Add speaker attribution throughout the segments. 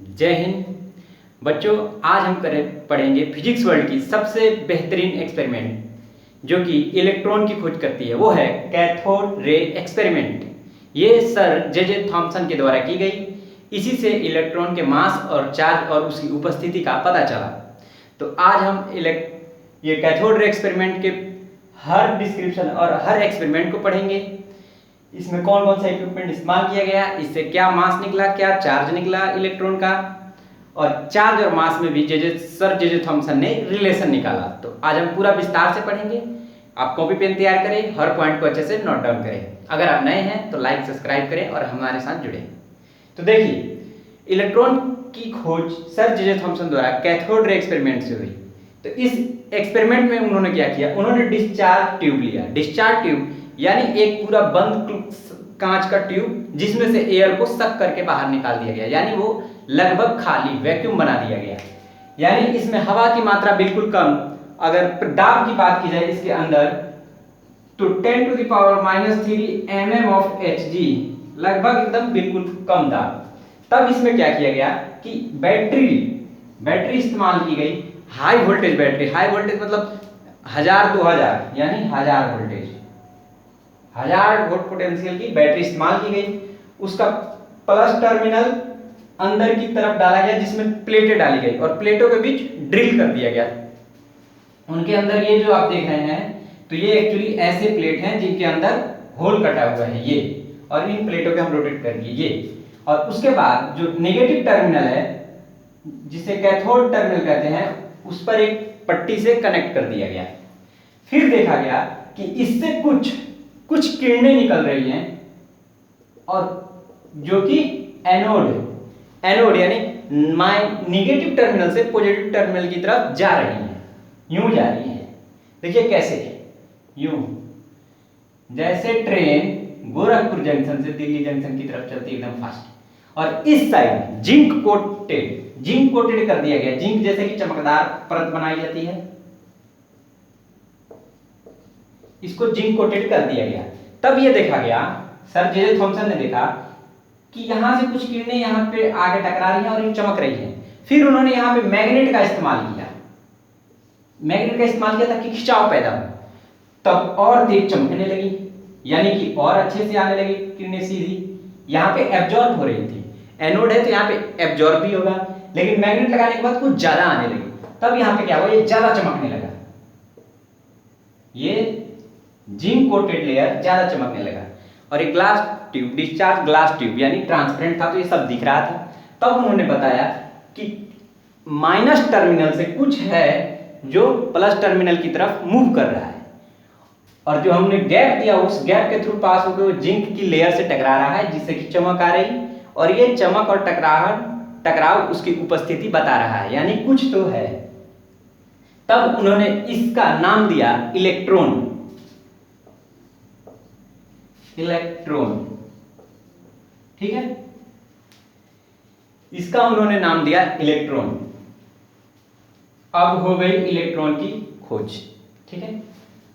Speaker 1: जय हिंद बच्चों। आज हम पढ़ेंगे फिजिक्स वर्ल्ड की सबसे बेहतरीन एक्सपेरिमेंट जो कि इलेक्ट्रॉन की खोज करती है, वो है कैथोड रे एक्सपेरिमेंट। ये सर जे थॉमसन के द्वारा की गई। इसी से इलेक्ट्रॉन के मास और चार्ज और उसकी उपस्थिति का पता चला। तो आज हम ये कैथोड रे एक्सपेरिमेंट के हर डिस्क्रिप्शन और हर एक्सपेरिमेंट को पढ़ेंगे। इसमें कौन कौन सा इक्विपमेंट इस्तेमाल किया गया, इससे क्या मास निकला, क्या चार्ज निकला इलेक्ट्रॉन का, और चार्ज और मास में भी सर जे थॉमसन ने रिलेशन निकाला। तो आज हम पूरा विस्तार से पढ़ेंगे। आप कॉपी पेन तैयार करें, हर पॉइंट को अच्छे से नोट डाउन करें। अगर आप नए हैं तो लाइक सब्सक्राइब करें और हमारे साथ जुड़ें। तो देखिए, इलेक्ट्रॉन की खोज सर जे थॉमसन द्वारा कैथोड रे एक्सपेरिमेंट से हुई। तो इस एक्सपेरिमेंट में उन्होंने क्या किया, उन्होंने डिस्चार्ज ट्यूब लिया। डिस्चार्ज ट्यूब यानी एक पूरा बंद कांच का ट्यूब जिसमें से एयर को सक करके बाहर निकाल दिया गया, यानी वो लगभग खाली वैक्यूम बना दिया गया। यानी इसमें हवा की मात्रा बिल्कुल कम। अगर दाब की बात की जाए इसके अंदर तो 10⁻³ mm ऑफ Hg, लगभग एकदम बिल्कुल कम दाब। तब इसमें क्या किया गया कि बैटरी इस्तेमाल की गई, high voltage battery. High voltage मतलब 1000-2000 यानी 1000 वोल्टेज, 1000 वोल्ट पोटेंशियल की बैटरी इस्तेमाल की गई। उसका प्लस टर्मिनल अंदर की तरफ डाला गया जिसमें प्लेटें डाली गई और प्लेटों के बीच ड्रिल कर दिया गया। उनके अंदर ये जो आप देख रहे हैं, तो ये एक्चुअली ऐसे प्लेट हैं जिनके अंदर होल कटा हुआ है ये, और इन प्लेटों के हम रोटेट करेंगे ये। और उसके बाद जो नेगेटिव टर्मिनल है जिसे कैथोड टर्मिनल कहते हैं, उस पर एक पट्टी से कनेक्ट कर दिया गया। फिर देखा गया कि इससे कुछ किरणें निकल रही हैं, और जो कि एनोड यानी नेगेटिव टर्मिनल से पॉजिटिव टर्मिनल की तरफ जा रही है, यूं जा रही है। देखिए कैसे, यूं, जैसे ट्रेन गोरखपुर जंक्शन से दिल्ली जंक्शन की तरफ चलती है एकदम फास्ट। और इस साइड जिंक कोटेड कर दिया गया। जिंक जैसे कि चमकदार परत बनाई जाती है, इसको जिंक कोटेड कर दिया गया। तब ये देखा गया, सर जे थॉमसन ने देखा कि यहां से कुछ किरणें यहां पे आगे टकरा रही हैं और ये चमक रही हैं। फिर उन्होंने यहां पे मैग्नेट का इस्तेमाल किया। ताकि खिंचाव पैदा हो। तब और तेज चमकने लगी, यानी कि और अच्छे से आने लगी किरणें सीधी। यहां पे एब्जॉर्ब हो रही थी। एनोड है तो यहां पे एब्जॉर्ब भी होगा, लेकिन मैग्नेट लगाने के बाद कुछ ज्यादा आने लगी। तब यहां पे क्या हुआ, ये ज्यादा चमकने लगा। ये जिंक कोटेड लेयर ज्यादा चमकने लगा। और एक glass tube, discharge glass tube यानी ट्रांसपेरेंट था, तो ये सब दिख रहा था। तब उन्होंने बताया कि माइनस टर्मिनल से कुछ है जो प्लस टर्मिनल की तरफ मूव कर रहा है, और जो हमने गैप दिया उस गैप के थ्रू पास होकर वो जिंक की लेयर से टकरा रहा है, जिससे कि चमक आ रही। और ये चमक और टकराव उसकी उपस्थिति बता रहा है, यानी कुछ तो है। तब उन्होंने इसका नाम दिया इलेक्ट्रॉन। ठीक है, इसका उन्होंने नाम दिया इलेक्ट्रॉन। अब हो गई इलेक्ट्रॉन की खोज। ठीक है,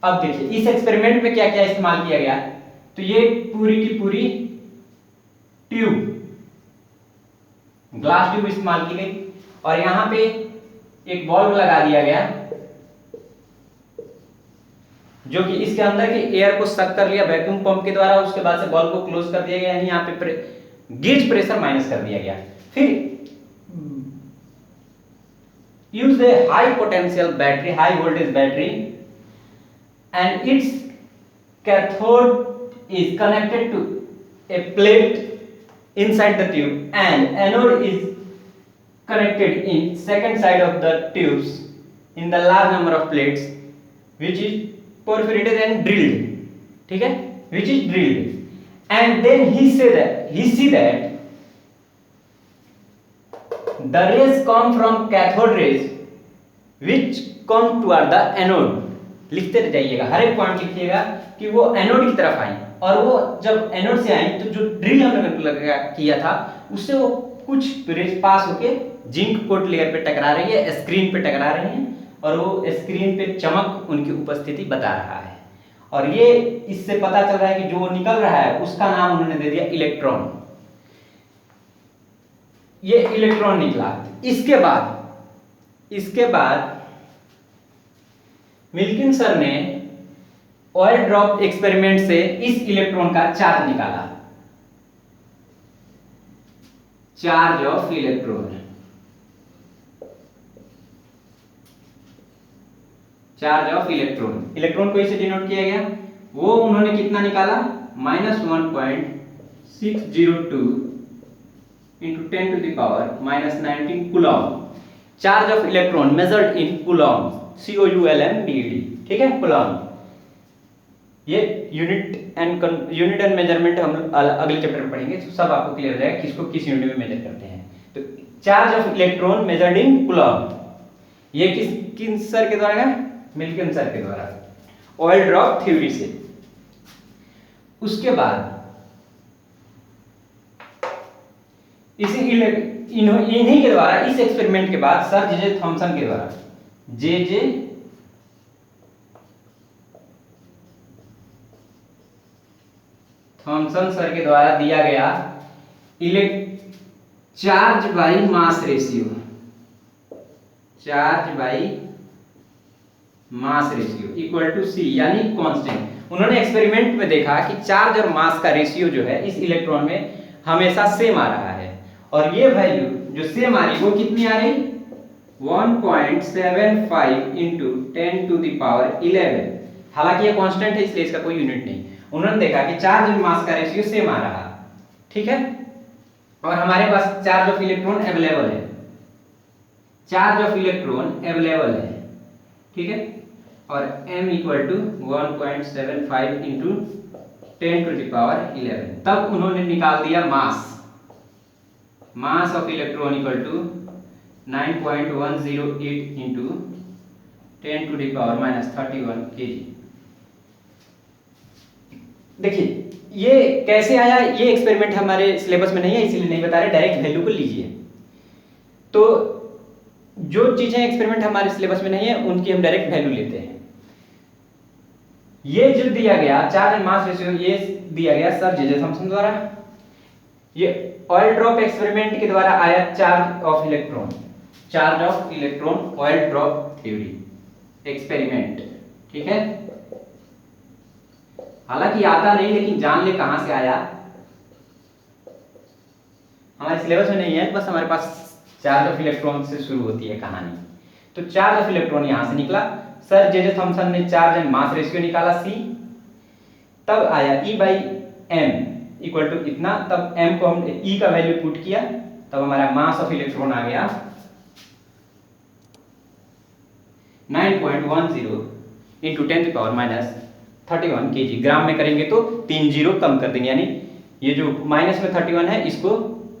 Speaker 1: अब देखिए इस एक्सपेरिमेंट में क्या क्या इस्तेमाल किया गया। तो ये पूरी की पूरी ट्यूब, ग्लास ट्यूब इस्तेमाल की गई, और यहां पे एक बल्ब लगा दिया गया जो कि इसके अंदर के एयर को सक कर लिया वैक्यूम पंप के द्वारा। उसके बाद से बल्ब को क्लोज कर दिया गया, यानी यहां पे गेज प्रेशर माइनस कर दिया गया। फिर use A high potential battery, high voltage battery, and its cathode is connected to a plate inside the tube, and anode is connected in second side of the tubes in the large number of plates, which is perforated and drilled. ठीक है, which is drilled, and then he see that the rays come from cathode rays which come toward the anode. लिखते जाइएगा, हर एक point लिखिएगा कि वो anode की तरफ आई, और वो जब एनोड से आई तो जो ड्रिल हमने किया था उससे वो कुछ रेज पास होके जिंक कोट लेयर पे टकरा रही है, स्क्रीन पे टकरा रही है, और वो स्क्रीन पे चमक उनकी उपस्थिति बता रहा है। और ये इससे पता चल रहा है कि जो निकल रहा है उसका नाम उन्होंने दे दिया इलेक्ट्रॉन। ये इलेक्ट्रॉन निकला। इसके बाद मिल्किन सर ने ऑयल ड्रॉप एक्सपेरिमेंट से इस इलेक्ट्रॉन का चार्ज निकाला, charge of electron. Charge of electron को इसे डिनोट किया गया। वो उन्होंने कितना निकाला, -1.602 into 10 to the power -19 Coulomb. Charge of electron measured in Coulomb, COULMBD, ठीक है, कूलॉम। ये यूनिट एंड मेजरमेंट हम अगले चैप्टर में पढ़ेंगे, तो सब आपको क्लियर हो जाएगा किसको किस यूनिट में मेजर करते हैं। तो charge of electron measured in Coulomb, ये किन सर के द्वारा है, मिल्किन सर के द्वारा, ऑयल ड्रॉप थ्योरी से। उसके बाद इन्हीं के द्वारा, इस एक्सपेरिमेंट के बाद सर जे थॉमसन के द्वारा, जे थॉमसन सर के द्वारा दिया गया charge by mass ratio, charge by mass ratio equal to C, यानी कांस्टेंट। उन्होंने एक्सपेरिमेंट में देखा कि चार्ज और मास का रेशियो जो है इस इलेक्ट्रॉन में हमेशा सेम आ रहा है, और ये वैल्यू जो सेम आ रही वो कितनी आ रही, 1.75 इंटू 10 टू द पावर 11। हालांकि ये कांस्टेंट है इसलिए इसका कोई यूनिट नहीं। उन्होंने देखा कि चार्ज और मास का रेशियो सेम आ रहा, ठीक है, और हमारे पास चार्ज ऑफ इलेक्ट्रॉन अवेलेबल है, चार्ज ऑफ इलेक्ट्रॉन अवेलेबल है, ठीक है, और m equal to 1.75 into 10 to the power 11। तब उन्होंने निकाल दिया mass of electron equal to 9.108 into 10 to the power -31 kg। देखिए ये कैसे आया, ये एक्सपेरिमेंट हमारे सिलेबस में नहीं है इसीलिए नहीं बता रहे, डायरेक्ट वैल्यू को लीजिए। तो जो चीजें एक्सपेरिमेंट हमारे सिलेबस में नहीं है उनकी हम डायरेक्ट वैल्यू लेते हैं। ये जो दिया गया चार्ज एंड मास रेशियो, ये दिया गया सर जे थॉमसन द्वारा। ये ऑयल ड्रॉप एक्सपेरिमेंट के द्वारा आया charge of electron oil drop theory experiment, ठीक है। हालांकि आता नहीं लेकिन जान ले कहां से आया, हमारे सिलेबस में नहीं है, बस हमारे पास चार्ज ऑफ इलेक्ट्रॉन से शुरू होती है कहानी। तो चार्ज ऑफ इलेक्ट्रॉन यहां से निकला, सर जे थॉमसन ने चार्ज एंड मास रेशियो निकाला C, तब आया E/m इक्वल टू इतना, तब m को हम E का वैल्यू पुट किया, तब हमारा मास ऑफ इलेक्ट्रॉन आ गया 9.10 इंटू 10 टू पावर -31 kg। ग्राम में करेंगे तो 3 जीरो कम कर देंगे, यानी ये जो माइनस में 31 है इसको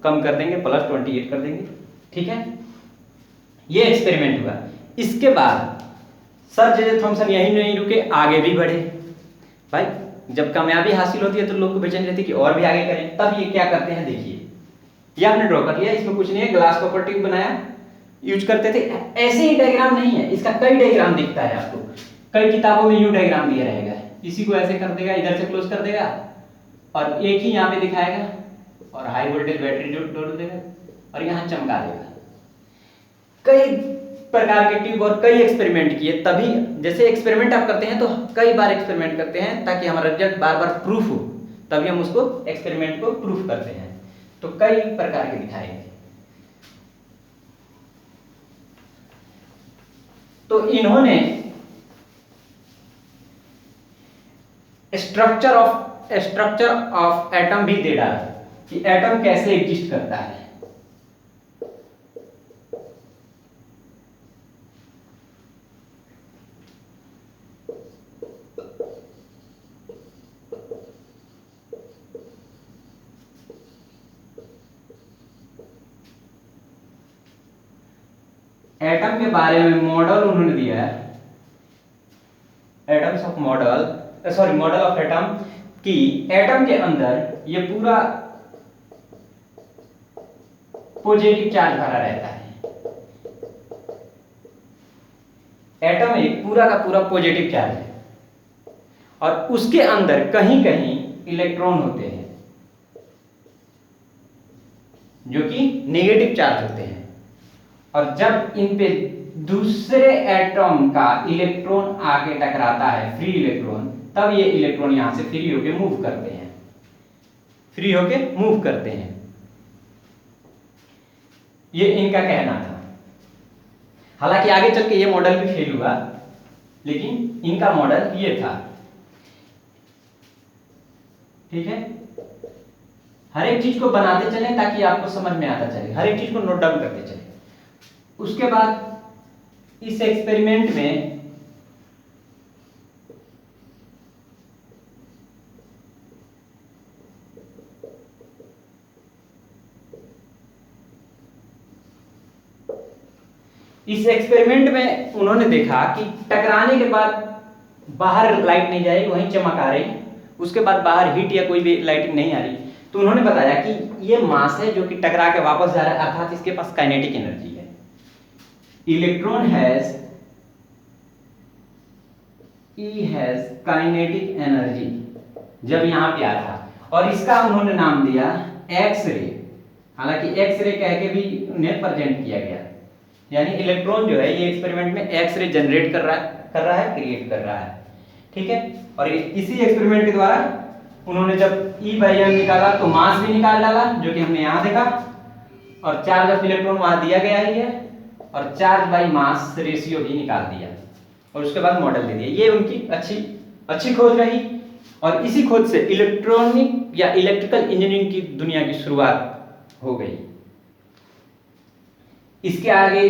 Speaker 1: कम कर देंगे, +28 कर देंगे, ठीक है। ये एक्सपेरिमेंट हुआ। इसके बाद सर जे थॉमसन यही नहीं रुके, आगे भी बढ़े। भाई जब कामयाबी हासिल होती है तो लोग को बेचैनी रहती है कि और भी आगे करें। तब ये क्या करते हैं, देखिए ये आपने ड्रॉ कर लिया, इसमें कुछ नहीं है, ग्लास कॉपर ट्यूब बनाया, यूज करते थे। ऐसे ही डायग्राम नहीं है, इसका कई डायग्राम दिखता है आपको, कई किताबों में यूं डायग्राम दिया रहेगा। इसी को ऐसे कर देगा, इधर से क्लोज कर देगा और एक ही यहाँ पे दिखाएगा और हाई वोल्टेज बैटरी जोड़ देगा और यहाँ चमका देगा। कई प्रकार के ट्यूब और कई एक्सपेरिमेंट किए, तभी जैसे एक्सपेरिमेंट आप करते हैं तो कई बार एक्सपेरिमेंट करते हैं ताकि हमारा रिजल्ट बार बार प्रूफ हो, तभी हम उसको एक्सपेरिमेंट को प्रूफ करते हैं। तो कई प्रकार के दिखाएंगे। तो इन्होंने स्ट्रक्चर ऑफ एटम भी दे डाला कि एटम कैसे एग्जिस्ट करता है। एटम के बारे में मॉडल उन्होंने दिया है, मॉडल ऑफ एटम, कि एटम के अंदर ये पूरा पॉजिटिव चार्ज भरा रहता है। एटम एक पूरा का पूरा पॉजिटिव चार्ज है और उसके अंदर कहीं कहीं इलेक्ट्रॉन होते हैं। जो कि नेगेटिव चार्ज होते हैं, और जब इन पे दूसरे एटॉम का इलेक्ट्रॉन आके टकराता है, फ्री इलेक्ट्रॉन, तब ये इलेक्ट्रॉन यहां से फ्री होके मूव करते हैं, फ्री होके मूव करते हैं। ये इनका कहना था। हालांकि आगे चल के ये मॉडल भी फेल हुआ, लेकिन इनका मॉडल ये था। ठीक है, हर एक चीज को बनाते चले ताकि आपको समझ में आता चले, हर एक चीज को नोट डाउन करते चले। उसके बाद इस एक्सपेरिमेंट में उन्होंने देखा कि टकराने के बाद बाहर लाइट नहीं जाएगी, वहीं चमक आ रही, उसके बाद बाहर हीट या कोई भी लाइटिंग नहीं आ रही। तो उन्होंने बताया कि ये मास है जो कि टकरा के वापस जा रहा है, अर्थात इसके पास काइनेटिक एनर्जी है। इलेक्ट्रॉन हैज काइनेटिक एनर्जी जब यहां पे आया था, और इसका उन्होंने नाम दिया एक्स रे। हालांकि एक्स रे कह के भी उन्हें प्रेजेंट किया गया, यानी इलेक्ट्रॉन जो है ये एक्सपेरिमेंट में एक्स रे जनरेट कर रहा है, क्रिएट कर रहा है। ठीक है, और इसी एक्सपेरिमेंट के द्वारा उन्होंने जब E बाई एम निकाला तो मास भी निकाल डाला, जो कि हमने यहां देखा, और चार्ज ऑफ इलेक्ट्रॉन वहां दिया गया ही है, और चार्ज बाई मास रेशियो भी निकाल दिया, और उसके बाद मॉडल दे दिया। ये उनकी अच्छी खोज रही, और इसी खोज से इलेक्ट्रॉनिक या इलेक्ट्रिकल इंजीनियरिंग की दुनिया की शुरुआत हो गई। इसके आगे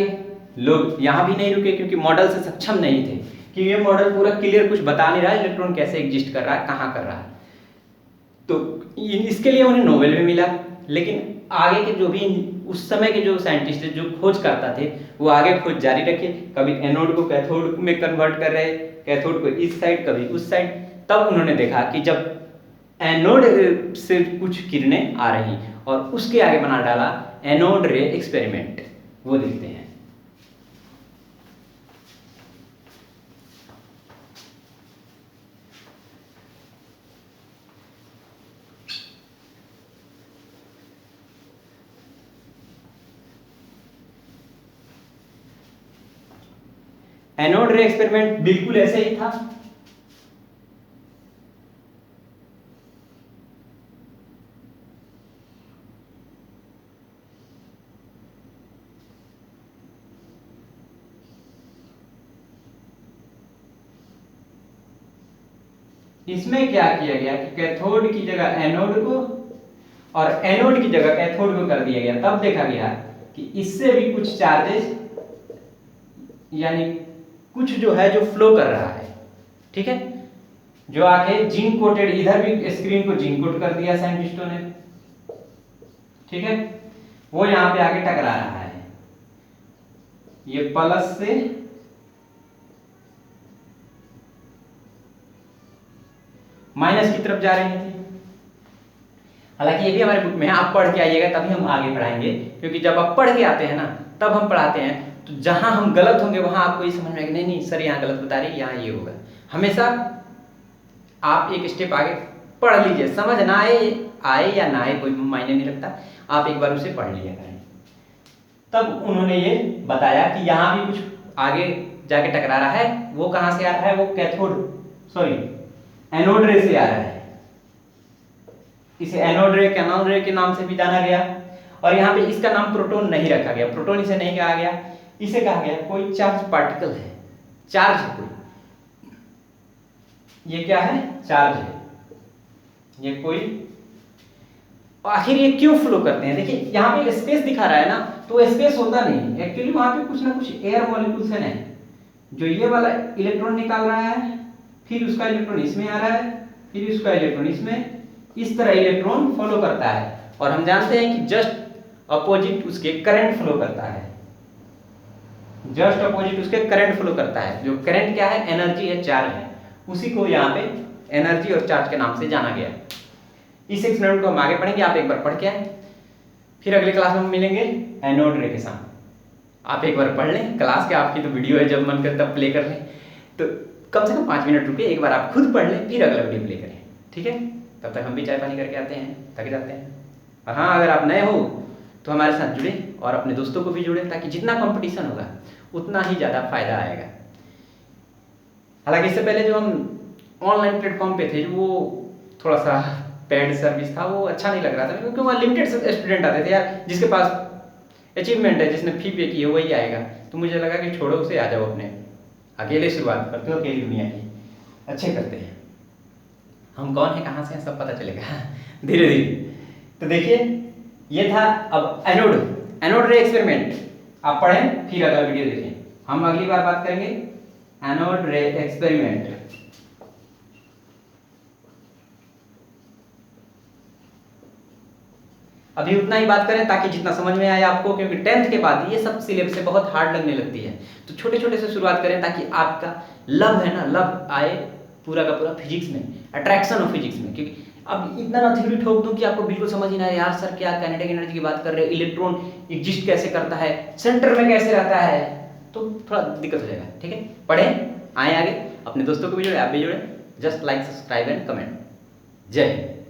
Speaker 1: लोग यहां भी नहीं रुके, क्योंकि मॉडल से सक्षम नहीं थे कि ये मॉडल पूरा क्लियर कुछ बता नहीं रहा है, इलेक्ट्रॉन कैसे एग्जिस्ट कर रहा है, कहां कर रहा है। तो इसके लिए उन्हें नोबेल भी मिला। लेकिन आगे के जो भी उस समय के जो साइंटिस्ट थे, जो खोज करता थे, वो आगे खोज जारी रखे। कभी एनोड को कैथोड में कन्वर्ट कर रहे, कैथोड को इस साइड कभी उस साइड। तब उन्होंने देखा कि जब एनोड से कुछ किरणें आ रही, और उसके आगे बना डाला एनोड रे एक्सपेरिमेंट। वो देखते हैं। एनोड रे एक्सपेरिमेंट बिल्कुल ऐसे ही था। इसमें क्या किया गया कि कैथोड की जगह एनोड को और एनोड की जगह कैथोड को कर दिया गया। तब देखा गया कि इससे भी कुछ चार्जेस, यानी कुछ जो है जो फ्लो कर रहा है। ठीक है, जो आके जिंक कोटेड, इधर भी स्क्रीन को जिंक कोट कर दिया साइंटिस्टों ने। ठीक है, वो यहां पे आके टकरा रहा है, ये प्लस से माइनस की तरफ जा रही थी। हालांकि ये भी हमारे बुक में है, आप पढ़ के आइएगा तभी हम आगे पढ़ाएंगे, क्योंकि जब आप पढ़ के आते हैं ना तब हम पढ़ाते हैं, तो जहां हम गलत होंगे वहां आपको ये समझ में आएगा, नहीं सर यहाँ गलत बता रही, यहाँ ये होगा। हमेशा आप एक स्टेप आगे पढ़ लीजिए, समझ ना आए या ना आए कोई मायने नहीं रखता, आप एक बार उसे पढ़ लिया करें। तब उन्होंने ये बताया कि यहाँ भी कुछ आगे जाके टकरा रहा है। वो कहाँ से आ रहा है? वो एनोड रे से आ रहा है। इसे एनोड रे, कैनोड रे के नाम से भी जाना गया। और यहाँ पे इसका नाम प्रोटॉन नहीं रखा गया, प्रोटॉन इसे नहीं कहा गया, इसे कहा गया कोई चार्ज पार्टिकल है, चार्ज है कोई। ये क्या है? चार्ज है। ये कोई, आखिर ये क्यों फ्लो करते हैं? देखिए यहाँ पे स्पेस दिखा रहा है ना, तो स्पेस होता नहीं, एक्चुअली वहां पे कुछ ना कुछ एयर मॉलिक्यूल्स है ना, जो ये वाला इलेक्ट्रॉन निकाल रहा है, फिर उसका इलेक्ट्रॉन इसमें आ रहा है, फिर उसका इलेक्ट्रॉन इसमें, इस तरह इलेक्ट्रॉन फ्लो करता है। और हम जानते हैं कि जस्ट अपोजिट उसके करंट फ्लो करता है, जस्ट अपोजिट उसके करंट फ्लो करता है। जो करंट क्या है? एनर्जी है, चार्ज है, उसी को यहाँ पे एनर्जी और चार्ज के नाम से जाना गया। इस एक्सपेरिमेंट को हम आगे पढ़ेंगे, आप एक बार पढ़ के आए, फिर अगले क्लास में हम मिलेंगे एनोड रे के साथ। आप एक बार पढ़ लें, क्लास के आपकी तो वीडियो है, जब मन करे तब प्ले कर लें, तो कम से कम 5 मिनट रुके, एक बार आप खुद पढ़ लें, फिर अगला वीडियो प्ले करें। ठीक है, तब तक हम भी चाय पानी करके आते हैं, थक जाते हैं। और हाँ, अगर आप नए हो तो हमारे साथ जुड़े और अपने दोस्तों को भी जुड़े, ताकि जितना कंपटीशन होगा उतना ही ज़्यादा फायदा आएगा। हालांकि इससे पहले जो हम ऑनलाइन प्लेटफॉर्म पे थे, जो वो थोड़ा सा पेड सर्विस था, वो अच्छा नहीं लग रहा था, क्योंकि वहाँ लिमिटेड स्टूडेंट आते थे यार, जिसके पास अचीवमेंट है, जिसने फी पे की है वही आएगा। तो मुझे लगा कि छोड़ो उसे, आ जाओ अपने अकेले शुरुआत करते हो, अकेली दुनिया की अच्छे करते हैं। हम कौन है, कहाँ से हैं, सब पता चलेगा धीरे धीरे। तो देखिए ये था अब एनोड रे एक्सपेरिमेंट। आप पढ़ें फिर अगला वीडियो देखें। हम अगली बार बात करेंगे एनोड रे एक्सपेरिमेंट। अभी उतना ही बात करें ताकि जितना समझ में आए आपको, क्योंकि 10th के बाद ये सब सिलेबस से बहुत हार्ड लगने लगती है। तो छोटे छोटे से शुरुआत करें ताकि आपका लव है ना, लव आए पूरा का पूरा फिजिक्स में, अट्रैक्शन ऑफ फिजिक्स में। क्योंकि अब इतना ना थ्योरी ठोक दूं कि आपको बिल्कुल समझ ही ना आए, यार सर क्या काइनेटिक एनर्जी की बात कर रहे हैं, इलेक्ट्रॉन एग्जिस्ट कैसे करता है, सेंटर में कैसे रहता है, तो थोड़ा दिक्कत हो जाएगा। ठीक है, पढ़ें, आए आगे, अपने दोस्तों को भी जोड़े, आप भी जोड़े। Just like, subscribe and comment. जय हिंद।